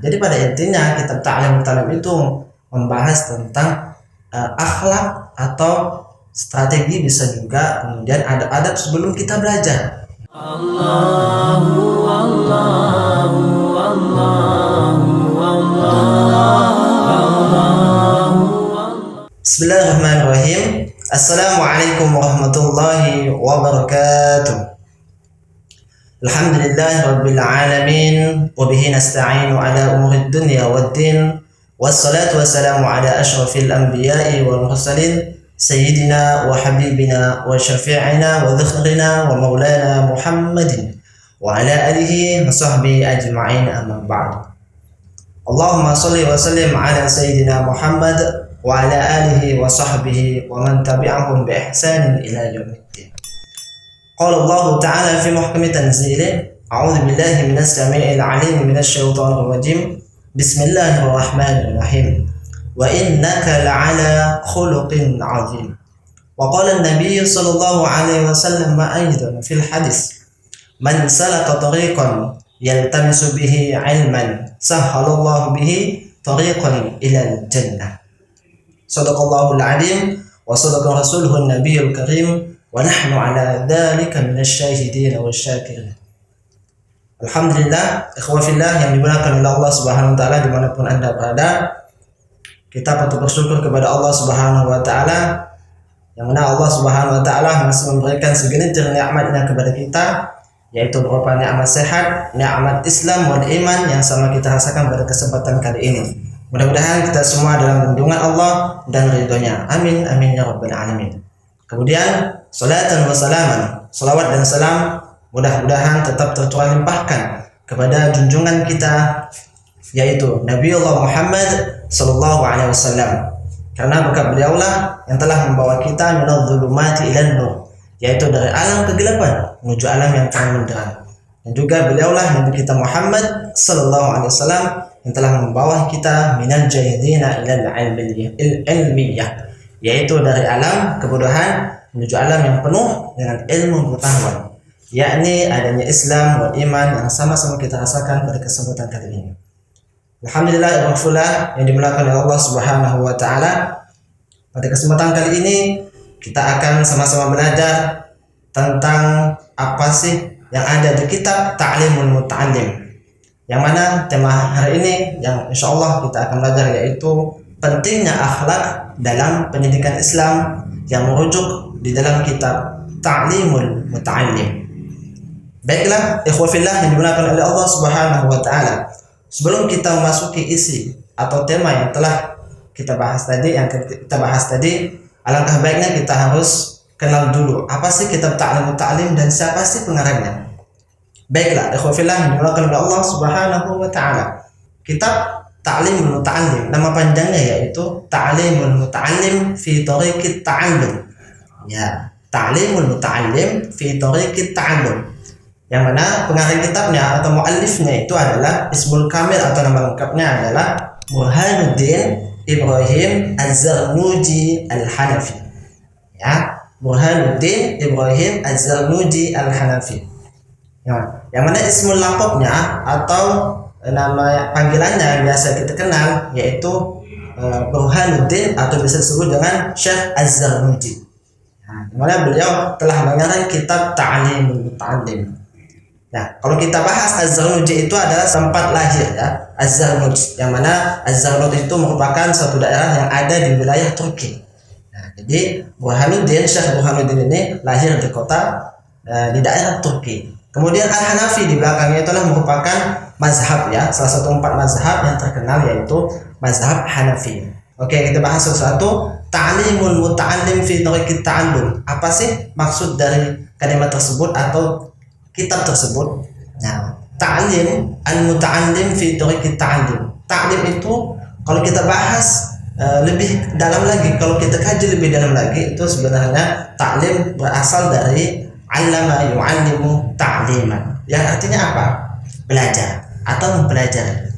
jadi pada intinya kitab Ta'lim itu membahas tentang akhlak atau strategi, bisa juga kemudian adab-adab sebelum kita belajar. Allahu Allahu Allahu Allahu. Bismillahirrahmanirrahim. Assalamualaikum warahmatullahi wabarakatuh. Alhamdulillahi rabbil alamin, wa bihi nasta'inu ala umuri dunya waddin, wassalatu wassalamu ala ashrafil anbiya'i wal mursalin, sayyidina wa habibina wa syafi'ina wa dhukhrina wa maulana Muhammadin wa ala alihi wa sahbihi ajma'in, amma ba'd. Allahumma salli wa sallim ala sayyidina Muhammad wa ala alihi wa sahbihi wa man tabi'ahum bi ihsanin ila yaumiddin. قال الله تعالى في محكم تنزيله: أعوذ بالله من السميع العليم من الشيطان الرجيم بسم الله الرحمن الرحيم وإنك لعلى خلق عظيم. وقال النبي صلى الله عليه وسلم أيضا في الحديث: من سلك طريقا يلتمس به علما سهل الله به طريقا إلى الجنة. صدق الله العظيم وصدق رسوله النبي الكريم wa nahnu ala dzalika minasyahidin wasyakirin. Alhamdulillah, ikhwah fillah yang dimuliakan oleh Allah Subhanahu wa taala dimanapun Anda berada, kita patut bersyukur kepada Allah Subhanahu wa taala yang mana Allah Subhanahu wa taala masih memberikan segelintir nikmatnya kepada kita, yaitu berupa nikmat sehat, nikmat Islam dan iman yang sama kita rasakan pada kesempatan kali ini. Mudah-mudahan kita semua dalam lindungan Allah dan ridhonya. Amin amin ya rabbal alamin. Kemudian salatan wa salaman, salawat dan salam mudah-mudahan tetap tercurah limpahkan kepada junjungan kita, yaitu Nabiullah Muhammad sallallahu alaihi wasallam, karena berkat beliaulah yang telah membawa kita minadh dhulumati ilan nur, yaitu dari alam kegelapan menuju alam yang terang benderang. Dan juga beliaulah Nabi kita Muhammad sallallahu alaihi wasallam yang telah membawa kita minal jahilina ilal ilmiyah, yaitu dari alam kebodohan menuju alam yang penuh dengan ilmu pengetahuan, yakni adanya Islam dan iman yang sama-sama kita rasakan pada kesempatan kali ini. Alhamdulillah yang dimuliakan oleh Allah Subhanahu wa taala, pada kesempatan kali ini kita akan sama-sama belajar tentang apa sih yang ada di kitab Ta'limul Muta'allim, yang mana tema hari ini yang insyaallah kita akan belajar yaitu pentingnya akhlak dalam pendidikan Islam yang merujuk di dalam kitab Ta'limul Muta'allim. Baiklah, ikhwah fillah yang dimuliakan oleh Allah Subhanahu wa taala, sebelum kita memasuki isi atau tema yang telah kita bahas tadi, alangkah baiknya kita harus kenal dulu apa sih kitab Ta'limul Muta'allim dan siapa sih pengarangnya. Baiklah, ikhwah fillah yang dimuliakan oleh Allah Subhanahu wa taala, kitab Ta'limul Muta'allim nama panjangnya yaitu Ta'limul Muta'allim fi Tariqit Ta'allum. Ya, Ta'limul Muta'allim fi Tariqit Ta'allum, yang mana pengarang kitabnya atau muallifnya itu adalah ismul kamil atau nama lengkapnya adalah Burhanuddin Ibrahim Az-Zarnuji Al-Hanafi. Ya, Burhanuddin Ibrahim Az-Zarnuji Al-Hanafi. Ya, yang mana ismul laqabnya atau nama panggilannya yang biasa kita kenal yaitu Burhanuddin atau bisa disebut dengan Syekh Az-Zarnuji. Dimana beliau telah mengarang kitab Ta'limul Muta'allim. Nah, kalau kita bahas Az-Zarnuji itu adalah tempat lahir ya, Az-Zarnuj, yang mana Az-Zarnuj itu merupakan suatu daerah yang ada di wilayah Turki. Nah, jadi Syekh Burhanuddin ini lahir di kota di daerah Turki. Kemudian Al-Hanafi di belakangnya itulah merupakan mazhab ya, salah satu 4 mazhab yang terkenal yaitu mazhab Hanafi. Oke, kita bahas satu-satu. Ta'limul Muta'allim fi Tariqit Ta'allum. Apa sih maksud dari kalimat tersebut atau kitab tersebut? Nah, Ta'lim al-Muta'allim fi Tariqit Ta'allum. Ta'lim itu kalau kita bahas lebih dalam lagi, kalau kita kaji lebih dalam lagi, itu sebenarnya ta'lim berasal dari 'allama yu'allimu ta'liman. Yang artinya apa? Belajar atau mempelajari.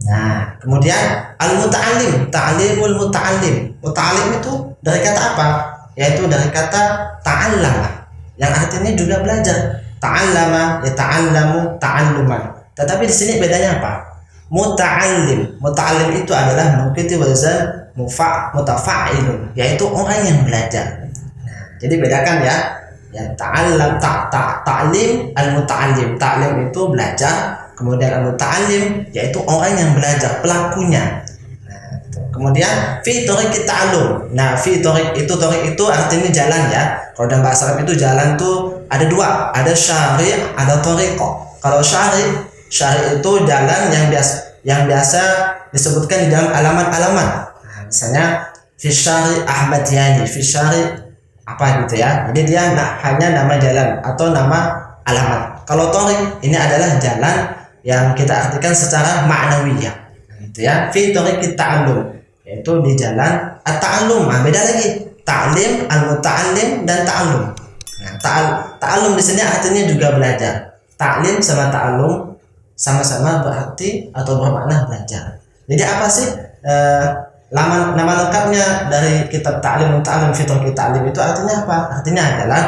Nah, kemudian al-muta'allim, ta'limul muta'allim. Muta'allim itu dari kata apa? Yaitu dari kata ta'allama, yang artinya juga belajar. Ta'allama ya ta'allamu ta'alluman. Tetapi di sini bedanya apa? Muta'allim. Muta'allim itu adalah mengikuti wazan mutafa'ilun, yaitu orang yang belajar. Nah, jadi bedakan ya. Ya, ta'allam ta'lim al-muta'allim. Ta'lim itu belajar, kemudian al-muta'allim yaitu orang yang belajar, pelakunya. Nah, gitu. Kemudian fi thariqit ta'allum. Nah, fi thariq itu artinya jalan ya. Kalau dalam bahasa Arab itu jalan tuh ada dua, ada syari', ada thariqah. Kalau syari' itu jalan yang biasa disebutkan di dalam alamat-alamat. Nah, misalnya fi syari' Ahmad Yani, fi syari' apa gitu ya. Jadi dia hanya nama jalan atau nama alamat. Kalau thariq ini adalah jalan yang kita artikan secara maknawiyah. Nah, gitu ya. Fi thariqit ta'allum, yaitu di jalan at-ta'allum. Nah, beda lagi. Ta'lim, al-muta'allim dan ta'allum. Nah, ta'allum di sini artinya juga belajar. Ta'lim sama ta'allum sama-sama berarti atau bermakna belajar. Jadi apa sih nama lengkapnya dari kitab Ta'lim fi Thariqit Ta'lim itu artinya apa? Artinya adalah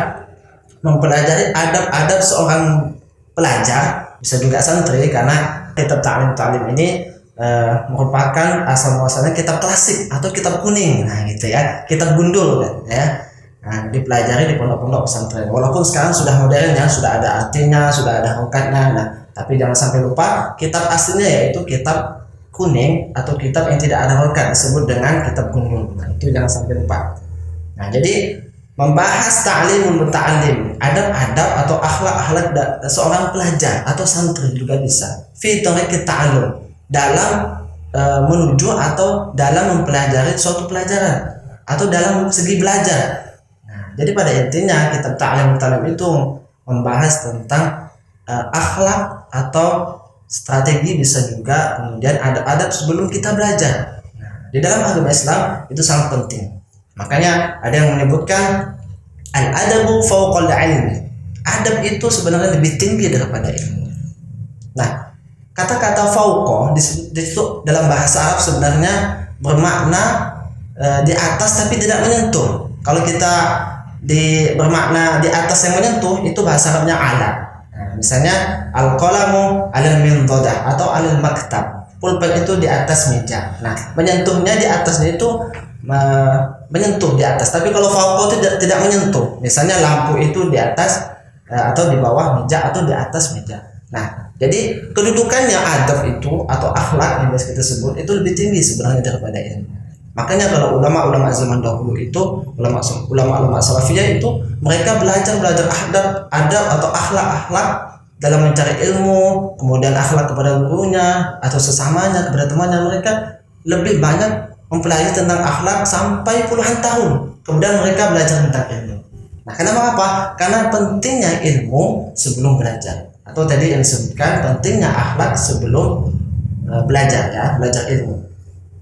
mempelajari adab-adab seorang pelajar, bisa juga santri, karena kitab Ta'lim ini merupakan asal muasalnya kitab klasik atau kitab kuning. Nah, gitu ya. Kitab gundul kan ya. Nah, dipelajari di pondok-pondok pesantren. Walaupun sekarang sudah modern ya, sudah ada artinya, sudah ada rongkatnya. Nah, tapi jangan sampai lupa kitab aslinya yaitu kitab kuning atau kitab yang tidak ada rokat disebut dengan kitab gundul. Nah, itu jangan sampai lupa. Nah, jadi membahas ta'limul muta'allim, adab-adab atau akhlak-akhlak seorang pelajar atau santri juga bisa. Fi thariqit ta'allum, dalam menuju atau dalam mempelajari suatu pelajaran atau dalam segi belajar. Nah, jadi pada intinya kitab Ta'limul Muta'allim itu membahas tentang akhlak atau strategi, bisa juga kemudian adab-adab sebelum kita belajar. Nah, di dalam agama Islam itu sangat penting. Makanya ada yang menyebutkan al-adabu fawqal ilmi. Adab itu sebenarnya lebih tinggi daripada ilmu. Nah, kata-kata fawqa di situ dalam bahasa Arab sebenarnya bermakna di atas tapi tidak menyentuh. Kalau kita bermakna di atas yang menyentuh itu bahasa Arabnya ala. Misalnya al-qalamu 'alal mindadah atau 'alal maktab. Pulpen itu di atas meja. Nah, menyentuhnya di atasnya itu menyentuh di atas. Tapi kalau fawqa tidak menyentuh. Misalnya lampu itu di atas atau di bawah meja atau di atas meja. Nah, jadi kedudukannya adab itu atau akhlak yang biasa kita sebut itu lebih tinggi sebenarnya daripada ilmu. Makanya kalau ulama-ulama zaman dahulu itu, ulama-ulama salafiyah itu mereka belajar adab atau akhlak dalam mencari ilmu, kemudian akhlak kepada gurunya atau sesamanya, kepada temannya. Mereka lebih banyak mempelajari tentang akhlak sampai puluhan tahun. Kemudian mereka belajar tentang ilmu. Nah, kenapa apa? Karena pentingnya ilmu sebelum belajar. Atau tadi yang disebutkan pentingnya akhlak sebelum belajar ya, belajar ilmu.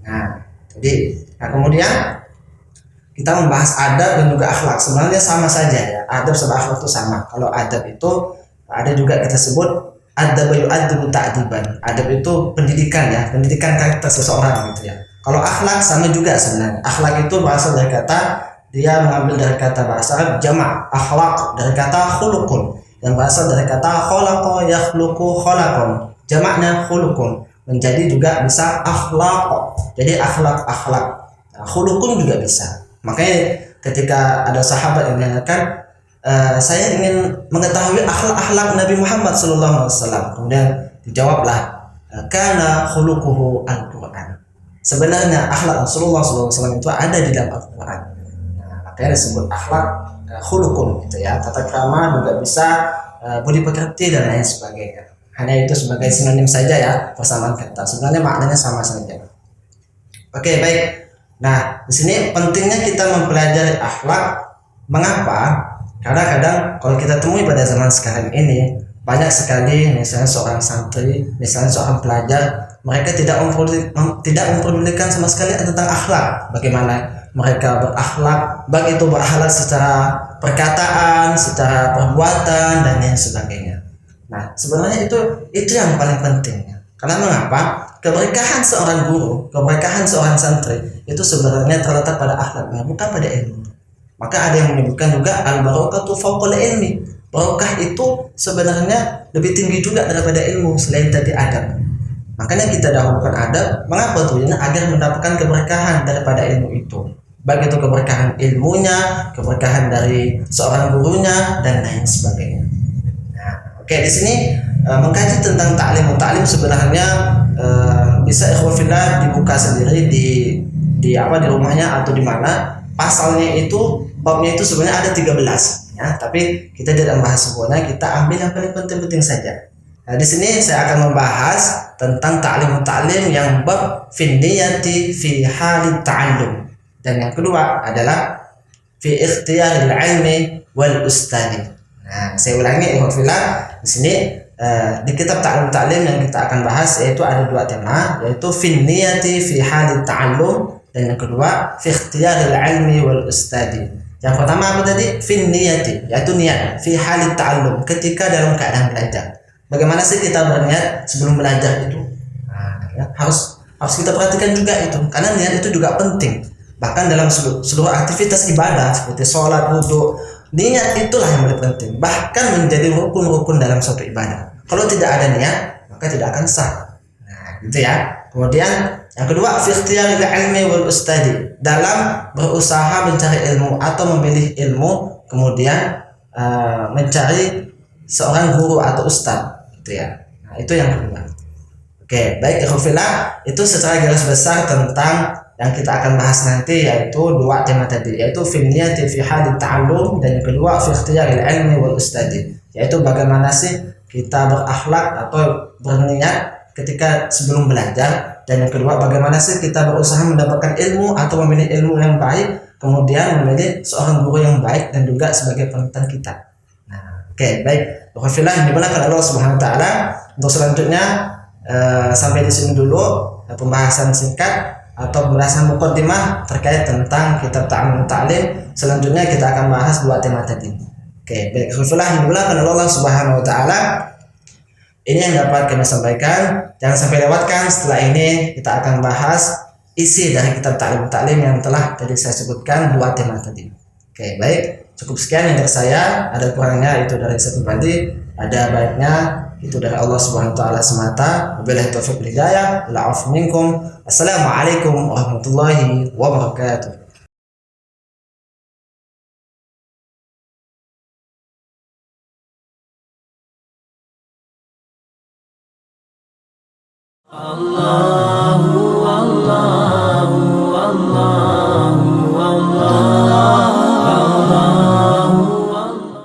Nah, kemudian kita membahas adab dan juga akhlak. Sebenarnya sama saja ya. Adab sama akhlak itu sama. Kalau adab itu ada juga kita sebut adab yu'addibu ta'diban. Adab itu pendidikan ya, pendidikan karakter seseorang gitu ya. Kalau akhlak sama juga sebenarnya. Akhlak itu berasal dari kata, dia mengambil dari kata bahasa Arab jamak akhlak, dari kata khuluqun yang berasal dari kata khalaqa yakhluqu khalaqan. Jamaknya khuluqun, menjadi juga bisa akhlaq. Jadi akhlak. Nah, khuluqun juga bisa. Makanya ketika ada sahabat yang menanyakan, saya ingin mengetahui akhlak Nabi Muhammad SAW. Kemudian dijawablah, kana khuluquhu al-Quran. Sebenarnya akhlak Rasulullah SAW itu ada di dalam Al-Quran. Nah, makanya disebut akhlak khuluqun gitu ya. Tata krama juga bisa, budi pekerti dan lain sebagainya. Hanya itu sebagai sinonim saja ya, persamaan kata. Sebenarnya maknanya sama saja. Oke, baik. Nah, di sini pentingnya kita mempelajari akhlak. Mengapa? Karena kadang kalau kita temui pada zaman sekarang ini banyak sekali misalnya seorang santri, misalnya seorang pelajar, mereka tidak memperdulikan sama sekali tentang akhlak. Bagaimana mereka berakhlak, baik itu berakhlak secara perkataan, secara perbuatan dan lain sebagainya. Nah, sebenarnya itu yang paling penting. Karena mengapa? Keberkahan seorang guru, keberkahan seorang santri itu sebenarnya terletak pada akhlaknya, bukan pada ilmu. Maka ada yang menyebutkan juga al-barakatu fawqal ilmi. Barokah itu sebenarnya lebih tinggi juga daripada ilmu selain tadi adab. Makanya kita dahulukan adab. Mengapa tuh? Agar mendapatkan keberkahan daripada ilmu itu. Baik itu keberkahan ilmunya, keberkahan dari seorang gurunya, dan lain sebagainya. Nah, oke, di sini mengkaji tentang ta'lim. Ta'lim sebenarnya bisa ikhwafillah dibuka sendiri di apa, di rumahnya atau di mana. Pasalnya itu, babnya itu sebenarnya ada 13 ya, tapi kita tidak membahas semuanya, kita ambil yang paling penting-penting saja. Nah, di sini saya akan membahas tentang ta'lim yang bab fi niyati fi hali ta'allum, dan yang kedua adalah fi ikhtiyaril ilmi wal ustadi. Nah, saya ulangi ikhwafillah, di sini di kitab ta'lim yang kita akan bahas yaitu ada dua tema, yaitu fi niyati fi hali ta'allum, dan yang kedua fi ikhtiyaril ilmi wal ustadi. Yang pertama apa tadi? Fi niyati, yaitu niat, fi hali ta'allum, ketika dalam keadaan belajar. Bagaimana sih kita berniat sebelum belajar itu? Nah, ya, harus kita perhatikan juga itu, karena niat itu juga penting. Bahkan dalam seluruh aktivitas ibadah seperti sholat, wudhu, niat itulah yang paling penting. Bahkan menjadi rukun-rukun dalam suatu ibadah. Kalau tidak ada niat, maka tidak akan sah. Nah, gitu ya. Kemudian yang kedua, fi ikhtiyaril ilmi wal ustadi, dalam berusaha mencari ilmu atau memilih ilmu, kemudian mencari seorang guru atau ustadz, gitu ya. Nah, itu yang kedua. Oke, baik ikhwafillah, itu secara garis besar tentang yang kita akan bahas nanti, yaitu dua tema tadi, yaitu fi niyati fi hali ta'allum, dan yang kedua fi ikhtiyaril ilmi wal ustadi, yaitu bagaimana sih kita berakhlak atau berniat ketika sebelum belajar, dan yang kedua bagaimana sih kita berusaha mendapatkan ilmu atau memilih ilmu yang baik, kemudian memilih seorang guru yang baik dan juga sebagai panutan kita. Nah, oke, baik. Alhamdulillah, dimulakan Allah Subhanahu wa taala. Untuk selanjutnya sampai di sini dulu pembahasan singkat atau pembahasan muqaddimah terkait tentang kitab ta'lim. Selanjutnya kita akan bahas dua tema tadi. Oke, baik. Alhamdulillah, dimulakan Allah Subhanahu wa taala. Ini yang dapat kami sampaikan. Jangan sampai lewatkan, setelah ini kita akan bahas isi dari kitab ta'lim yang telah tadi saya sebutkan dua tema tadi. Oke, baik. Cukup sekian yang dari saya. Ada kurangnya itu dari saya pribadi, ada baiknya itu dari Allah Subhanahu wa taala semata. Wabillahi taufiq wal hidayah. Wal 'afwu minkum. Assalamualaikum warahmatullahi wabarakatuh. Allah